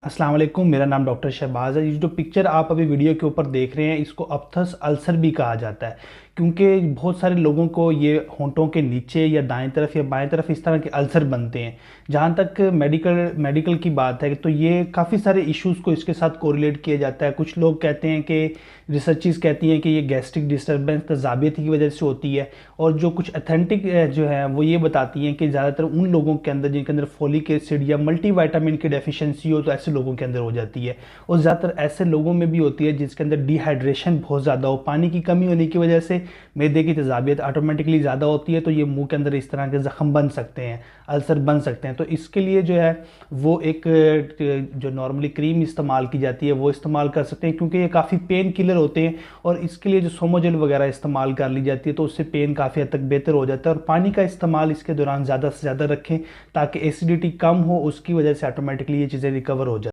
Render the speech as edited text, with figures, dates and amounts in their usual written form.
अस्सलाम वालेकुम, मेरा नाम डॉक्टर शहबाज है। ये जो पिक्चर आप अभी वीडियो के ऊपर देख रहे हैं इसको अप्थस अल्सर भी कहा जाता है, क्योंकि बहुत सारे लोगों को ये होंठों के नीचे या दाएं तरफ या बाएं तरफ इस तरह के अल्सर बनते हैं। जहाँ तक मेडिकल की बात है तो ये काफ़ी सारे इश्यूज़ को इसके साथ कोरिलेट किया जाता है। कुछ लोग कहते हैं कि रिसर्चेस कहती हैं कि ये गैस्ट्रिक डिस्टर्बेंस तजाबियत की वजह से होती है, और जो कुछ अथेंटिक जो है वो ये बताती हैं कि ज़्यादातर उन लोगों के अंदर जिनके अंदर फोलिक एसिड या मल्टीविटामिन की डेफिशिएंसी हो तो ऐसे लोगों के अंदर हो जाती है। और ज़्यादातर ऐसे लोगों में भी होती है जिसके अंदर डिहाइड्रेशन बहुत ज़्यादा हो, पानी की कमी होने की वजह से मैदे की तजाबियत ऑटोमेटिकली ज़्यादा होती है, तो ये मुंह के अंदर इस तरह के ज़ख्म बन सकते हैं, अल्सर बन सकते हैं। तो इसके लिए जो है वो एक जो नॉर्मली क्रीम इस्तेमाल की जाती है वो इस्तेमाल कर सकते हैं, क्योंकि ये काफ़ी पेन किलर होते हैं। और इसके लिए जो सोमोजेल वगैरह इस्तेमाल कर ली जाती है तो उससे पेन काफ़ी हद तक बेहतर हो जाता है। और पानी का इस्तेमाल इसके दौरान ज़्यादा से ज़्यादा रखें ताकि एसिडिटी कम हो, उसकी वजह से ऑटोमेटिकली ये चीज़ें रिकवर हो जाए।